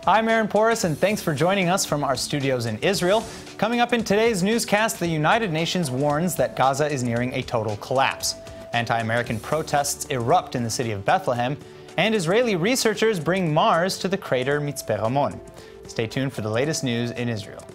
I'm Aaron Porras, and thanks for joining us from our studios in Israel. Coming up in today's newscast, the United Nations warns that Gaza is nearing a total collapse. Anti-American protests erupt in the city of Bethlehem, and Israeli researchers bring Mars to the crater Mitzpe Ramon. Stay tuned for the latest news in Israel.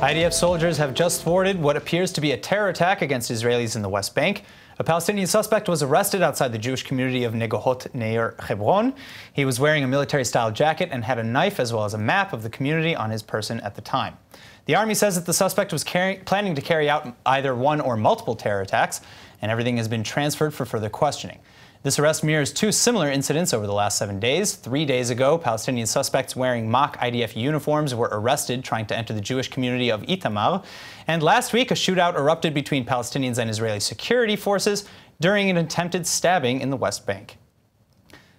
IDF soldiers have just thwarted what appears to be a terror attack against Israelis in the West Bank. A Palestinian suspect was arrested outside the Jewish community of Negohot near Hebron. He was wearing a military-style jacket and had a knife as well as a map of the community on his person at the time. The army says that the suspect was planning to carry out either one or multiple terror attacks, and everything has been transferred for further questioning. This arrest mirrors two similar incidents over the last 7 days. 3 days ago, Palestinian suspects wearing mock IDF uniforms were arrested trying to enter the Jewish community of Itamar. And last week, a shootout erupted between Palestinians and Israeli security forces during an attempted stabbing in the West Bank.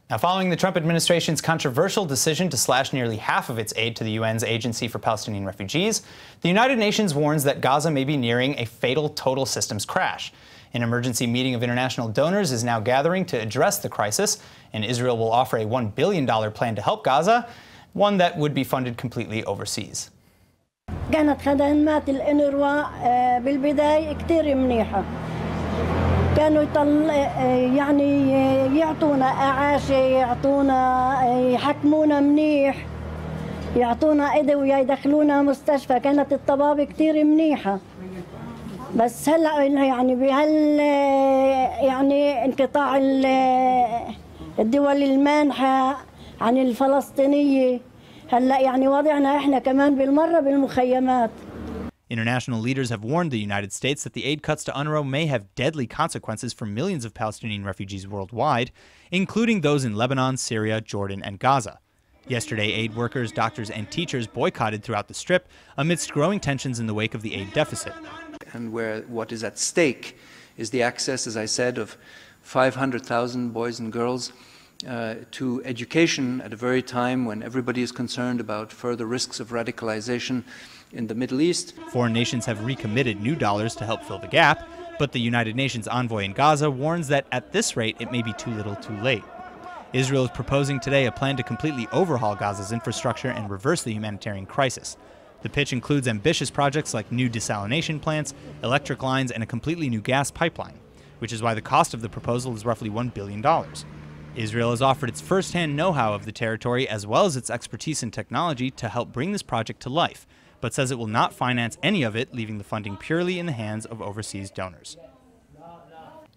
Now, following the Trump administration's controversial decision to slash nearly half of its aid to the UN's Agency for Palestinian Refugees, the United Nations warns that Gaza may be nearing a fatal total systems crash. An emergency meeting of international donors is now gathering to address the crisis, and Israel will offer a $1 billion plan to help Gaza, one that would be funded completely overseas. كانت خدمات الأونروا بالبداية كتير منيحة. كانوا يعني يعطونا أعاشة، يعطونا يحكمونا منيح، يعطونا أدوية، يدخلونا مستشفى، كانت الطبابة كتير منيحة. بس هلا يعني بهال يعني انقطاع الدول المانحة عن الفلسطينية هلا يعني وضعنا احنا كمان بالمرة بالمخيمات. International leaders have warned the United States that the aid cuts to UNRWA may have deadly consequences for millions of Palestinian refugees worldwide, including those in Lebanon, Syria, Jordan, and Gaza. Yesterday, aid workers, doctors, and teachers boycotted throughout the Strip amidst growing tensions in the wake of the aid deficit. And where what is at stake is the access, as I said, of 500,000 boys and girls to education at a very time when everybody is concerned about further risks of radicalization in the Middle East. Foreign nations have recommitted new dollars to help fill the gap, but the United Nations envoy in Gaza warns that at this rate it may be too little too late. Israel is proposing today a plan to completely overhaul Gaza's infrastructure and reverse the humanitarian crisis. The pitch includes ambitious projects like new desalination plants, electric lines, and a completely new gas pipeline, which is why the cost of the proposal is roughly $1 billion. Israel has offered its first-hand know-how of the territory as well as its expertise in technology to help bring this project to life, but says it will not finance any of it, leaving the funding purely in the hands of overseas donors.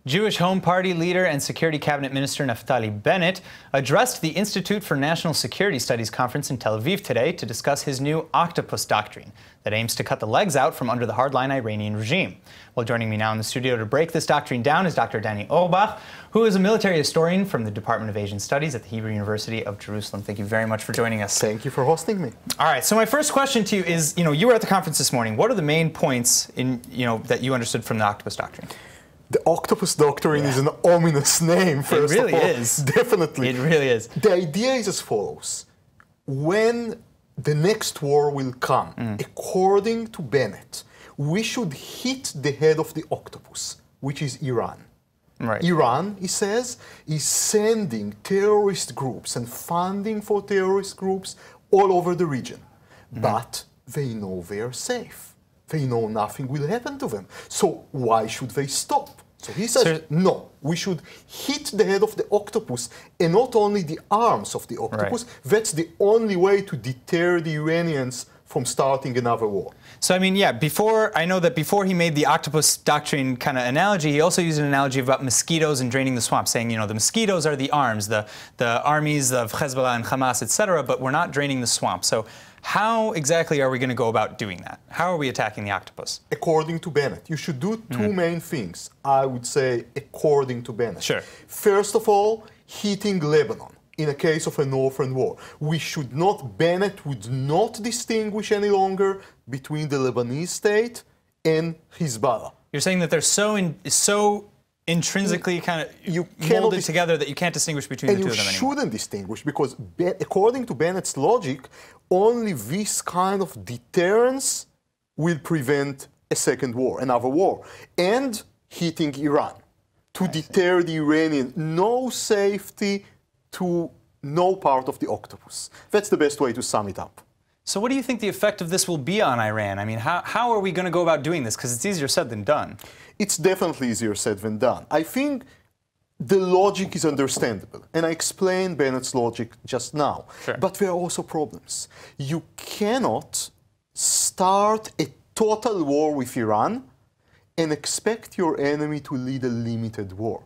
Jewish Home Party leader and Security Cabinet Minister Naftali Bennett addressed the Institute for National Security Studies conference in Tel Aviv today to discuss his new octopus doctrine that aims to cut the legs out from under the hardline Iranian regime. Well, joining me now in the studio to break this doctrine down is Dr. Danny Orbach, who is a military historian from the Department of Asian Studies at the Hebrew University of Jerusalem. Thank you very much for joining us. Thank you for hosting me. All right, so my first question to you is, you were at the conference this morning. What are the main points that you understood from the octopus doctrine? The octopus doctrine is an ominous name, first of all. It really is. Definitely. It really is. The idea is as follows. When the next war will come, according to Bennett, we should hit the head of the octopus, which is Iran. Right. Iran, he says, is sending terrorist groups and funding for terrorist groups all over the region. But they know they are safe. They know nothing will happen to them. So why should they stop? So he says, no, we should hit the head of the octopus and not only the arms of the octopus. Right. That's the only way to deter the Iranians from starting another war. So, I mean, yeah, I know that before he made the octopus doctrine kind of analogy, he also used an analogy about mosquitoes and draining the swamp, saying, the mosquitoes are the arms, the armies of Hezbollah and Hamas, etc., but we're not draining the swamp. So how exactly are we going to go about doing that? How are we attacking the octopus? According to Bennett, you should do two main things, I would say, according to Bennett. Sure. First of all, hitting Lebanon. In a case of a northern war, Bennett would not distinguish any longer between the Lebanese state and Hezbollah. You're saying that they're so intrinsically kind of molded together that you can't distinguish between the two of them anymore. And you shouldn't distinguish because, according to Bennett's logic, only this kind of deterrence will prevent a second war, another war, and hitting Iran to deter the Iranian. No safety to no part of the octopus. That's the best way to sum it up. So what do you think the effect of this will be on Iran? I mean, how are we going to go about doing this? Because it's easier said than done. It's definitely easier said than done. I think the logic is understandable, and I explained Bennett's logic just now. Sure. But there are also problems. You cannot start a total war with Iran and expect your enemy to lead a limited war.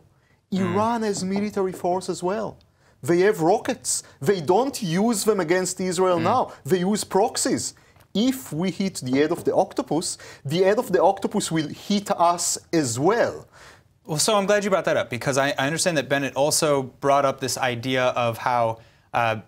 Iran has military force as well. They have rockets. They don't use them against Israel now. They use proxies. If we hit the head of the octopus will hit us as well. Well, so I'm glad you brought that up, because I understand that Bennett also brought up this idea of how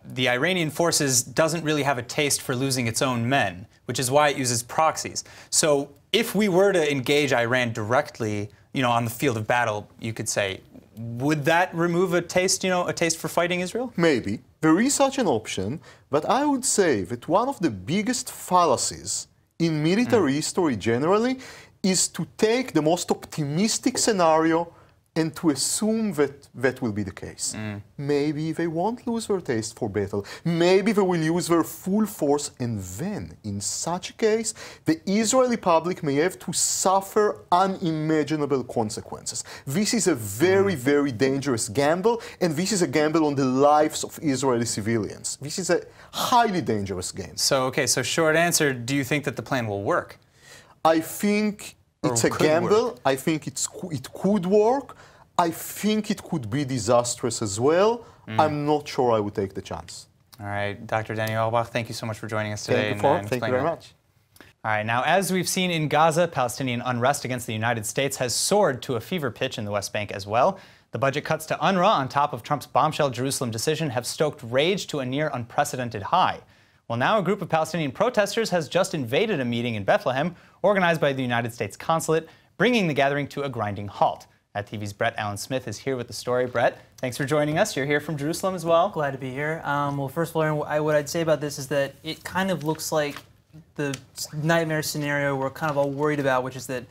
the Iranian forces doesn't really have a taste for losing its own men, which is why it uses proxies. So if we were to engage Iran directly, on the field of battle, you could say, would that remove a taste, a taste for fighting Israel? Maybe. There is such an option, but I would say that one of the biggest fallacies in military history generally is to take the most optimistic scenario and to assume that that will be the case. Maybe they won't lose their taste for battle. Maybe they will use their full force, and then, in such a case, the Israeli public may have to suffer unimaginable consequences. This is a very, very dangerous gamble, and this is a gamble on the lives of Israeli civilians. This is a highly dangerous game. So, okay, so short answer, do you think that the plan will work? I think it's a gamble. I think it could work. I think it could be disastrous as well. I'm not sure I would take the chance. All right, Dr. Daniel Auerbach, thank you so much for joining us today. Thank you very much. All right, now as we've seen in Gaza, Palestinian unrest against the United States has soared to a fever pitch in the West Bank as well. The budget cuts to UNRWA on top of Trump's bombshell Jerusalem decision have stoked rage to a near unprecedented high. Well, now a group of Palestinian protesters has just invaded a meeting in Bethlehem organized by the United States consulate, bringing the gathering to a grinding halt. At TV's Brett Allen Smith is here with the story. Brett, thanks for joining us. You're here from Jerusalem as well. Glad to be here. Well, first of all, what I'd say about this is that it kind of looks like the nightmare scenario we're kind of all worried about, which is that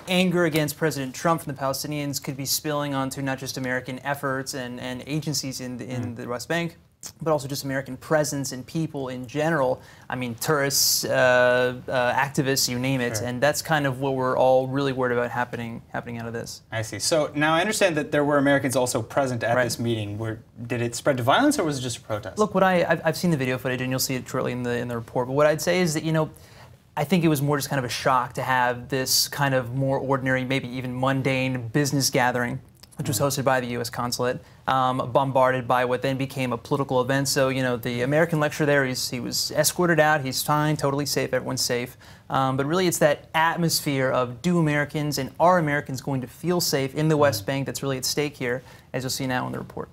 anger against President Trump from the Palestinians could be spilling onto not just American efforts and agencies in the West Bank, but also just American presence and people in general. I mean, tourists, activists, you name it. Sure. And that's kind of what we're all really worried about happening out of this. I see. So now I understand that there were Americans also present at this meeting. Did it spread to violence, or was it just a protest? Look, I've seen the video footage, and you'll see it shortly in the report. But what I'd say is that, I think it was more just kind of a shock to have this kind of more ordinary, maybe even mundane business gathering, which was hosted by the U.S. consulate, bombarded by what then became a political event. So, the American lecturer there, he was escorted out, he's fine, totally safe, everyone's safe. But really it's that atmosphere of do Americans and are Americans going to feel safe in the West Bank that's really at stake here, as you'll see now in the report.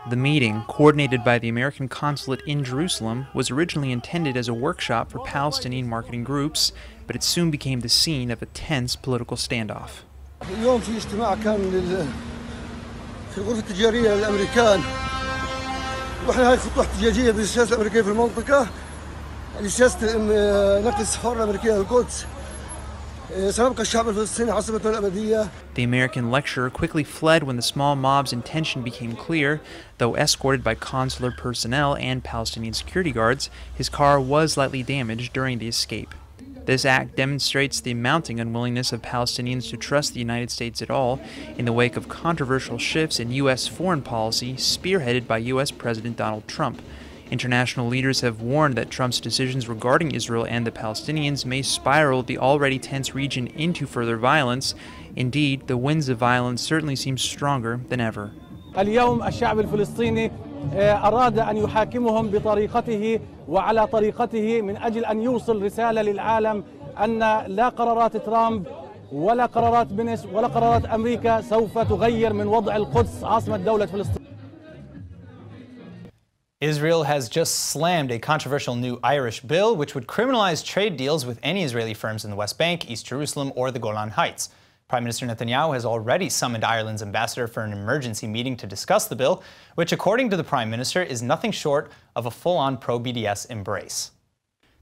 The meeting, coordinated by the American consulate in Jerusalem, was originally intended as a workshop for Palestinian marketing groups, but it soon became the scene of a tense political standoff. اليوم في اجتماع كان في الغرفة التجارية للأمريكان، واحنا هاي فتوح تجارية بالسياسة الأمريكية في المنطقة لسياسة نقل السفارة الأمريكية للقدس. سنبقى الشعب الفلسطيني عاصمته الأبدية. The American lecturer quickly fled when the small mob's intention became clear. Though escorted by consular personnel and Palestinian security guards, his car was slightly damaged during the escape. This act demonstrates the mounting unwillingness of Palestinians to trust the United States at all in the wake of controversial shifts in U.S. foreign policy spearheaded by U.S. President Donald Trump. International leaders have warned that Trump's decisions regarding Israel and the Palestinians may spiral the already tense region into further violence. Indeed, the winds of violence certainly seem stronger than ever. اليوم الشعب الفلسطيني أراد أن يحاكمهم بطريقته وعلى طريقته من أجل أن يوصل رسالة للعالم أن لا قرارات ترامب ولا قرارات بنش ولا قرارات أمريكا سوف تغير من وضع القدس عاصمة دولة فلسطين. Israel has just slammed a controversial new Irish bill which would criminalize trade deals with any Israeli firms in the West Bank, East Jerusalem, or the Golan Heights. Prime Minister Netanyahu has already summoned Ireland's ambassador for an emergency meeting to discuss the bill, which, according to the Prime Minister, is nothing short of a full-on pro-BDS embrace.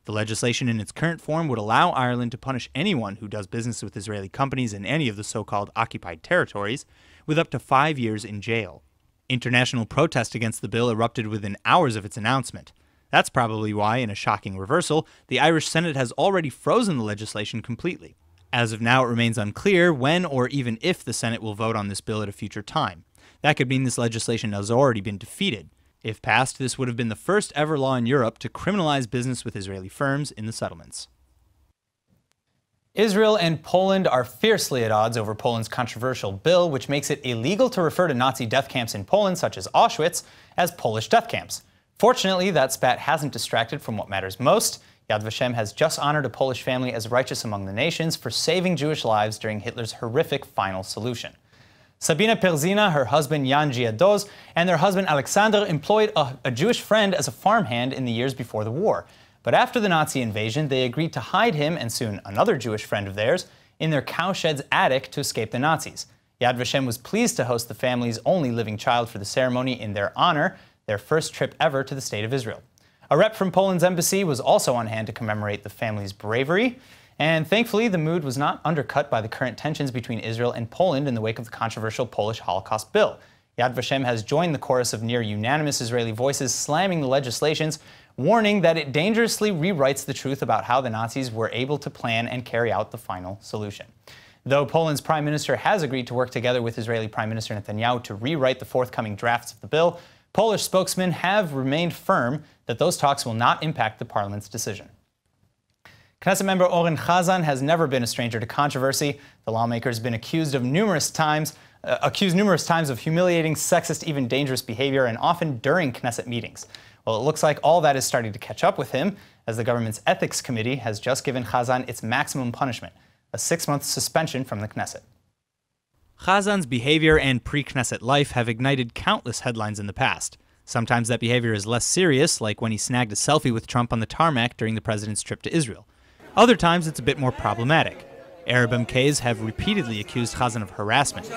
The legislation in its current form would allow Ireland to punish anyone who does business with Israeli companies in any of the so-called occupied territories with up to 5 years in jail. International protest against the bill erupted within hours of its announcement. That's probably why, in a shocking reversal, the Irish Senate has already frozen the legislation completely. As of now, it remains unclear when or even if the Senate will vote on this bill at a future time. That could mean this legislation has already been defeated. If passed, this would have been the first ever law in Europe to criminalize business with Israeli firms in the settlements. Israel and Poland are fiercely at odds over Poland's controversial bill, which makes it illegal to refer to Nazi death camps in Poland, such as Auschwitz, as Polish death camps. Fortunately, that spat hasn't distracted from what matters most. Yad Vashem has just honored a Polish family as righteous among the nations for saving Jewish lives during Hitler's horrific final solution. Sabina Perzina, her husband Jan Giadoz, and their husband Alexander employed a Jewish friend as a farmhand in the years before the war. But after the Nazi invasion, they agreed to hide him, and soon another Jewish friend of theirs, in their cowshed's attic to escape the Nazis. Yad Vashem was pleased to host the family's only living child for the ceremony in their honor, their first trip ever to the State of Israel. A rep from Poland's embassy was also on hand to commemorate the family's bravery. And thankfully, the mood was not undercut by the current tensions between Israel and Poland in the wake of the controversial Polish Holocaust bill. Yad Vashem has joined the chorus of near-unanimous Israeli voices slamming the legislations, warning that it dangerously rewrites the truth about how the Nazis were able to plan and carry out the final solution. Though Poland's Prime Minister has agreed to work together with Israeli Prime Minister Netanyahu to rewrite the forthcoming drafts of the bill, Polish spokesmen have remained firm that those talks will not impact the parliament's decision. Knesset member Oren Chazan has never been a stranger to controversy. The lawmaker has been accused numerous times of humiliating, sexist, even dangerous behavior, and often during Knesset meetings. Well, it looks like all that is starting to catch up with him, as the government's ethics committee has just given Chazan its maximum punishment, a 6-month suspension from the Knesset. Chazan's behavior and pre-Knesset life have ignited countless headlines in the past. Sometimes that behavior is less serious, like when he snagged a selfie with Trump on the tarmac during the president's trip to Israel. Other times it's a bit more problematic. Arab MKs have repeatedly accused Chazan of harassment.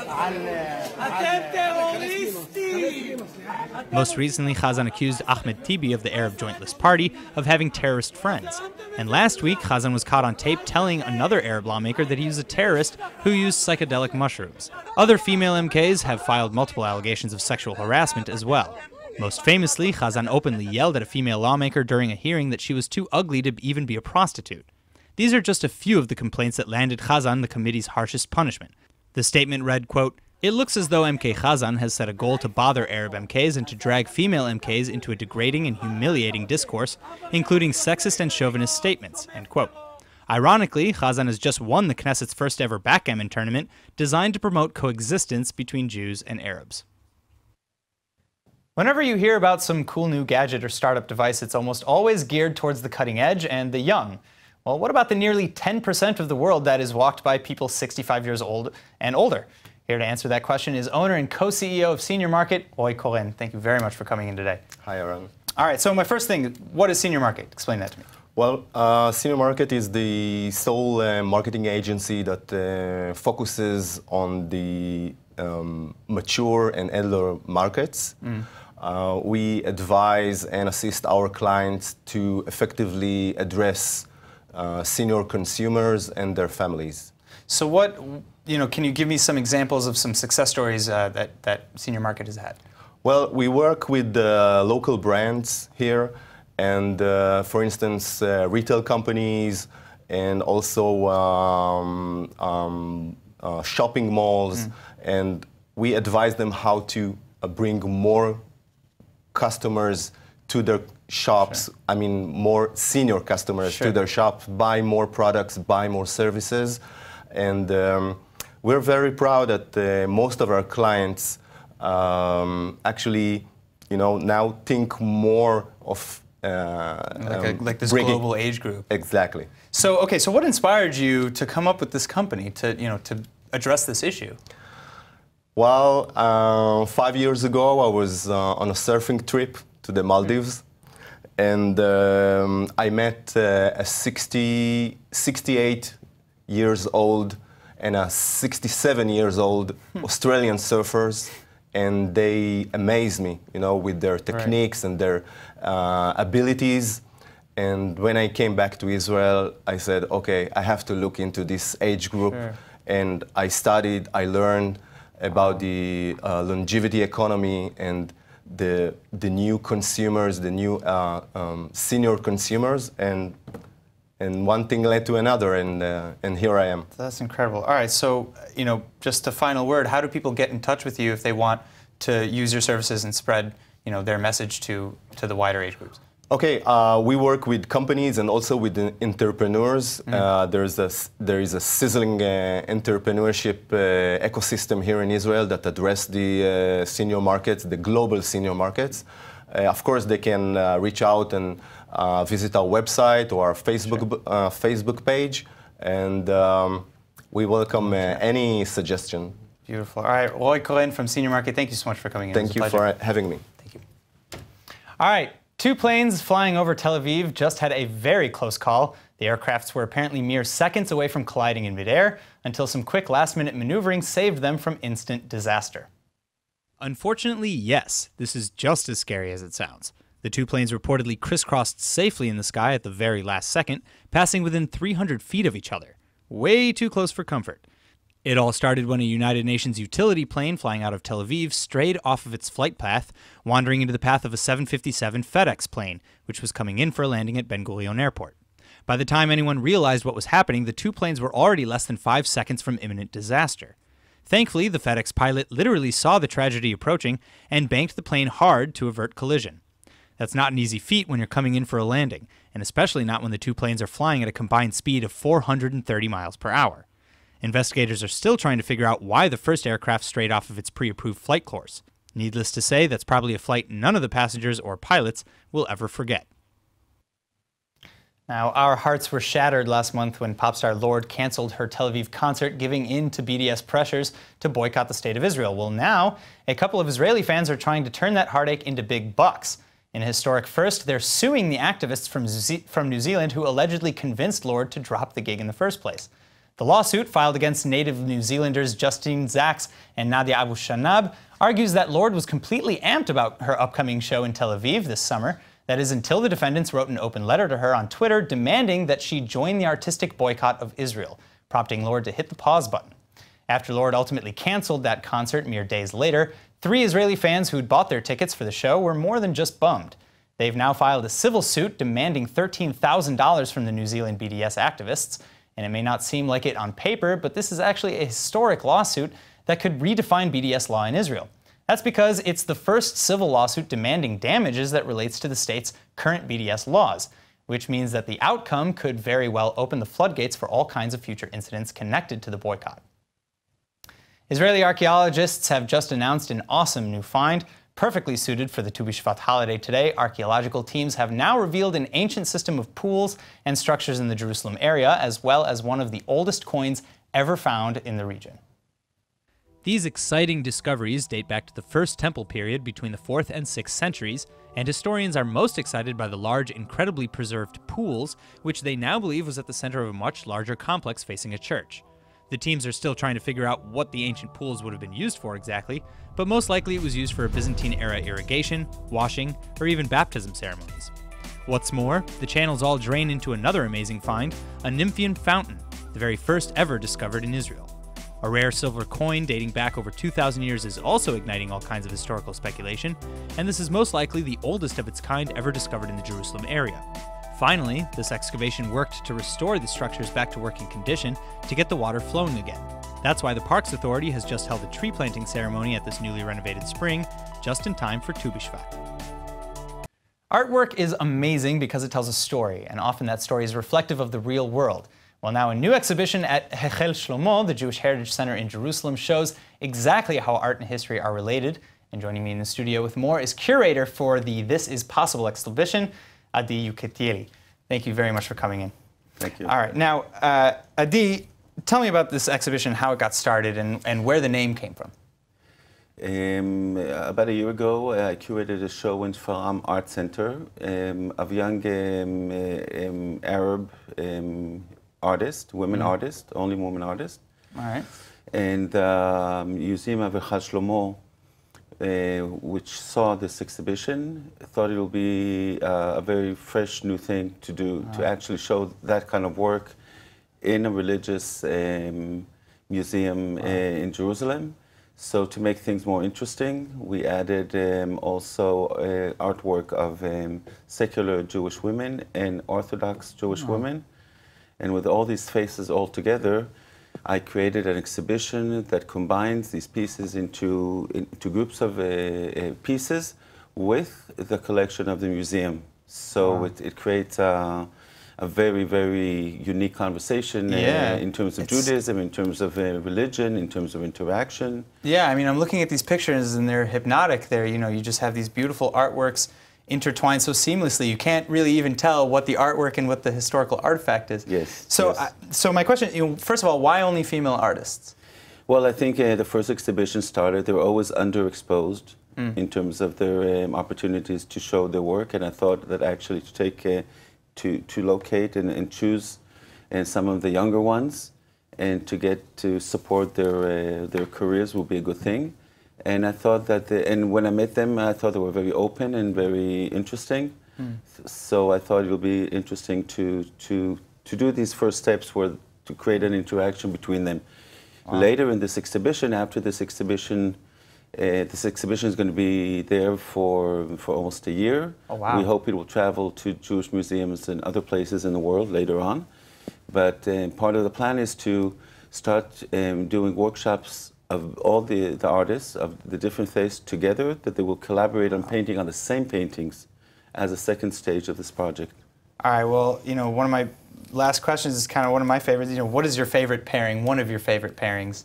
Most recently, Chazan accused Ahmed Tibi of the Arab Joint List Party of having terrorist friends. And last week, Chazan was caught on tape telling another Arab lawmaker that he was a terrorist who used psychedelic mushrooms. Other female MKs have filed multiple allegations of sexual harassment as well. Most famously, Chazan openly yelled at a female lawmaker during a hearing that she was too ugly to even be a prostitute. These are just a few of the complaints that landed Chazan the committee's harshest punishment. The statement read, quote, "It looks as though MK Chazan has set a goal to bother Arab MKs and to drag female MKs into a degrading and humiliating discourse, including sexist and chauvinist statements," end quote. Ironically, Chazan has just won the Knesset's first ever backgammon tournament designed to promote coexistence between Jews and Arabs. Whenever you hear about some cool new gadget or startup device, it's almost always geared towards the cutting edge and the young. Well, what about the nearly 10% of the world that is walked by people 65 years old and older? Here to answer that question is owner and co-CEO of Senior Market, Roy Koren. Thank you very much for coming in today. Hi, Aaron. All right, so my first thing, what is Senior Market? Explain that to me. Well, Senior Market is the sole marketing agency that focuses on the mature and elder markets. We advise and assist our clients to effectively address senior consumers and their families. So what, can you give me some examples of some success stories that Senior Market has had? Well, we work with local brands here and, for instance, retail companies and also shopping malls, and we advise them how to bring more customers to their shops, Sure. I mean more senior customers Sure. to their shops, buy more products, buy more services. And we're very proud that most of our clients actually, now think more of like this global age group. Exactly. So, okay, so what inspired you to come up with this company to address this issue? Well, 5 years ago, I was on a surfing trip to the Maldives, and I met a 68 years old and 67 years old Australian surfers, and they amaze me, you know, with their techniques and their abilities. And when I came back to Israel, I said, okay, I have to look into this age group. And I studied, I learned about the longevity economy and the new consumers, the new senior consumers, and one thing led to another, and here I am. That's incredible. All right, so, you know, just a final word, how do people get in touch with you if they want to use your services and spread, you know, their message to the wider age groups? Okay, we work with companies and also with entrepreneurs. There is a sizzling entrepreneurship ecosystem here in Israel that address the senior markets, the global senior markets. Of course, they can reach out and visit our website or our Facebook page, and we welcome any suggestion. Beautiful. All right, Roy Cohen from Senior Market, thank you so much for coming in. Thank you for having me. Thank you. All right. 2 planes flying over Tel Aviv just had a very close call. The aircrafts were apparently mere seconds away from colliding in midair until some quick last-minute maneuvering saved them from instant disaster. Unfortunately, yes, this is just as scary as it sounds. The 2 planes reportedly crisscrossed safely in the sky at the very last second, passing within 300 feet of each other. Way too close for comfort. It all started when a United Nations utility plane flying out of Tel Aviv strayed off of its flight path, wandering into the path of a 757 FedEx plane, which was coming in for a landing at Ben Gurion Airport. By the time anyone realized what was happening, the 2 planes were already less than 5 seconds from imminent disaster. Thankfully, the FedEx pilot literally saw the tragedy approaching and banked the plane hard to avert collision. That's not an easy feat when you're coming in for a landing, and especially not when the 2 planes are flying at a combined speed of 430 miles per hour. Investigators are still trying to figure out why the first aircraft strayed off of its pre-approved flight course. Needless to say, that's probably a flight none of the passengers or pilots will ever forget. Now, our hearts were shattered last month when pop star Lorde canceled her Tel Aviv concert, giving in to BDS pressures to boycott the state of Israel. Well, now, a couple of Israeli fans are trying to turn that heartache into big bucks. In a historic first, they're suing the activists from New Zealand who allegedly convinced Lorde to drop the gig in the first place. The lawsuit, filed against native New Zealanders Justine Zaks and Nadia Abu Shanab, argues that Lorde was completely amped about her upcoming show in Tel Aviv this summer. That is, until the defendants wrote an open letter to her on Twitter demanding that she join the artistic boycott of Israel, prompting Lorde to hit the pause button. After Lorde ultimately canceled that concert mere days later, 3 Israeli fans who'd bought their tickets for the show were more than just bummed. They've now filed a civil suit demanding $13,000 from the New Zealand BDS activists. And it may not seem like it on paper, but this is actually a historic lawsuit that could redefine BDS law in Israel. That's because it's the first civil lawsuit demanding damages that relates to the state's current BDS laws, which means that the outcome could very well open the floodgates for all kinds of future incidents connected to the boycott. Israeli archaeologists have just announced an awesome new find. Perfectly suited for the Tu B'Shvat holiday today, archaeological teams have now revealed an ancient system of pools and structures in the Jerusalem area, as well as one of the oldest coins ever found in the region. These exciting discoveries date back to the First Temple period between the 4th and 6th centuries, and historians are most excited by the large, incredibly preserved pools, which they now believe was at the center of a much larger complex facing a church. The teams are still trying to figure out what the ancient pools would have been used for exactly, but most likely it was used for Byzantine-era irrigation, washing, or even baptism ceremonies. What's more, the channels all drain into another amazing find, a Nymphian fountain, the very first ever discovered in Israel. A rare silver coin dating back over 2,000 years is also igniting all kinds of historical speculation, and this is most likely the oldest of its kind ever discovered in the Jerusalem area. Finally, this excavation worked to restore the structures back to working condition to get the water flowing again. That's why the Parks Authority has just held a tree planting ceremony at this newly renovated spring, just in time for Tu B'Shvat. Artwork is amazing because it tells a story, and often that story is reflective of the real world. Well, now a new exhibition at Hechel Shlomo, the Jewish Heritage Center in Jerusalem, shows exactly how art and history are related. And joining me in the studio with more is curator for the This Is Possible exhibition, Adi Yuketieli. Thank you very much for coming in. Thank you. All right, now, Adi, tell me about this exhibition, how it got started, and where the name came from. About a year ago, I curated a show in Faram Art Center of young Arab artists, women artists, only women artists. All right. And the Museum of Echad Shlomo, which saw this exhibition, thought it would be a very fresh new thing to do, to actually show that kind of work in a religious museum in Jerusalem. So to make things more interesting, we added also artwork of secular Jewish women and Orthodox Jewish women. And with all these faces all together, I created an exhibition that combines these pieces into groups of pieces with the collection of the museum. So it creates a very, very unique conversation in terms of Judaism, in terms of religion, in terms of interaction. Yeah, I mean, I'm looking at these pictures and they're hypnotic. They're, you know, you just have these beautiful artworks intertwined so seamlessly. You can't really even tell what the artwork and what the historical artifact is. Yes. So, yes. So my question, you know, first of all, why only female artists? Well, I think the first exhibition started, they were always underexposed in terms of their opportunities to show their work, and I thought that actually to take to locate and choose some of the younger ones and to get to support their careers will be a good thing. And I thought that, and when I met them, I thought they were very open and very interesting. So I thought it would be interesting to do these first steps to create an interaction between them. Wow. Later in this exhibition, after this exhibition is going to be there for almost a year. Oh, wow. We hope it will travel to Jewish museums and other places in the world later on. But part of the plan is to start doing workshops of all the artists of the different faiths together, that they will collaborate on painting on the same paintings as a second stage of this project. All right, well, you know, one of my last questions is kind of one of my favorites. You know, what is your favorite pairing, one of your favorite pairings?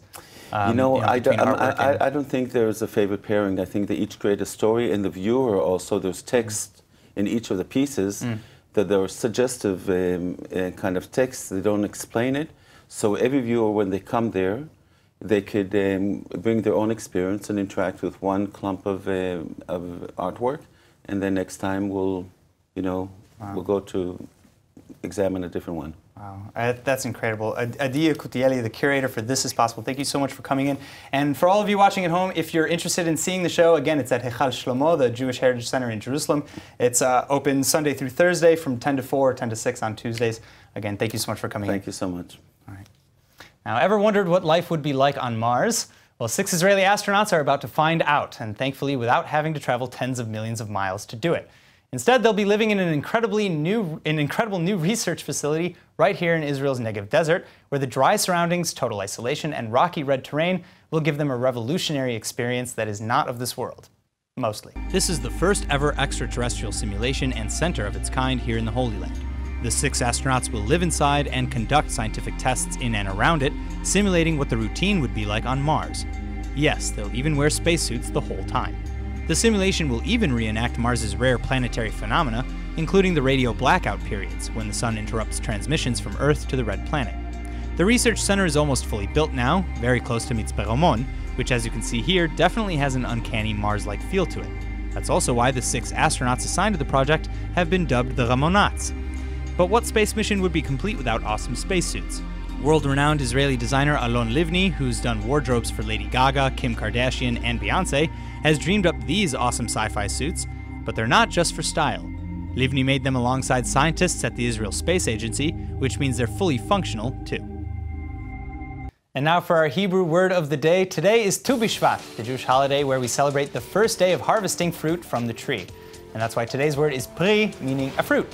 I don't think there's a favorite pairing. I think they each create a story, and the viewer also, there's text in each of the pieces that there are suggestive kind of texts. They don't explain it. So every viewer, when they come there, they could bring their own experience and interact with one clump of artwork, and then next time we'll go to examine a different one. Wow, that's incredible. Adia Kutieli, the curator for This Is Possible, thank you so much for coming in. And for all of you watching at home, if you're interested in seeing the show, again, it's at Echad Shlomo, the Jewish Heritage Center in Jerusalem. It's open Sunday through Thursday from 10 to 4, 10 to 6 on Tuesdays. Again, thank you so much for coming in. Thank you so much. All right. Now, ever wondered what life would be like on Mars? Well, 6 Israeli astronauts are about to find out, and thankfully without having to travel tens of millions of miles to do it. Instead, they'll be living in an incredible new research facility right here in Israel's Negev desert, where the dry surroundings, total isolation, and rocky red terrain will give them a revolutionary experience that is not of this world. Mostly. This is the first ever extraterrestrial simulation and center of its kind here in the Holy Land. The 6 astronauts will live inside and conduct scientific tests in and around it, simulating what the routine would be like on Mars. Yes, they'll even wear spacesuits the whole time. The simulation will even reenact Mars's rare planetary phenomena, including the radio blackout periods, when the sun interrupts transmissions from Earth to the red planet. The research center is almost fully built now, very close to Mitzpe Ramon, which, as you can see here, definitely has an uncanny Mars-like feel to it. That's also why the 6 astronauts assigned to the project have been dubbed the Ramonats. But what space mission would be complete without awesome spacesuits? World-renowned Israeli designer Alon Livni, who's done wardrobes for Lady Gaga, Kim Kardashian, and Beyoncé, has dreamed up these awesome sci-fi suits, but they're not just for style. Livni made them alongside scientists at the Israel Space Agency, which means they're fully functional, too. And now for our Hebrew word of the day. Today is Tu B'Shvat, the Jewish holiday where we celebrate the first day of harvesting fruit from the tree. And that's why today's word is pri, meaning a fruit.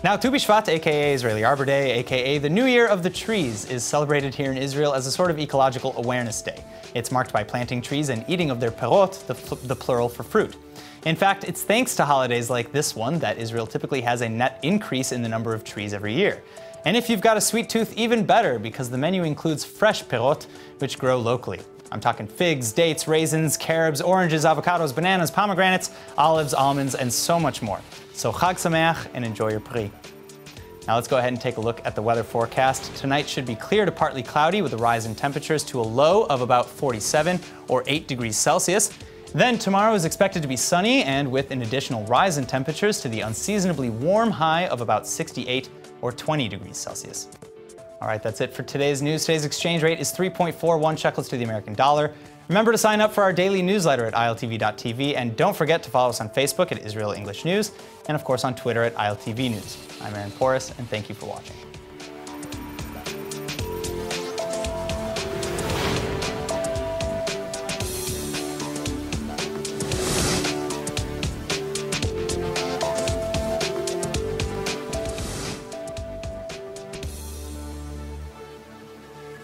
Now, Tu B'Shvat, aka Israeli Arbor Day, aka the New Year of the Trees, is celebrated here in Israel as a sort of ecological awareness day. It's marked by planting trees and eating of their perot, the plural for fruit. In fact, it's thanks to holidays like this one that Israel typically has a net increase in the number of trees every year. And if you've got a sweet tooth, even better, because the menu includes fresh perot, which grow locally. I'm talking figs, dates, raisins, carobs, oranges, avocados, bananas, pomegranates, olives, almonds, and so much more. So Chag Sameach and enjoy your pri. Now let's go ahead and take a look at the weather forecast. Tonight should be clear to partly cloudy with a rise in temperatures to a low of about 47 or 8 degrees Celsius. Then tomorrow is expected to be sunny and with an additional rise in temperatures to the unseasonably warm high of about 68 or 20 degrees Celsius. All right, that's it for today's news. Today's exchange rate is 3.41 shekels to the American dollar. Remember to sign up for our daily newsletter at iltv.tv, and don't forget to follow us on Facebook at Israel English News, and of course on Twitter at ILTV News. I'm Aaron Porras, and thank you for watching.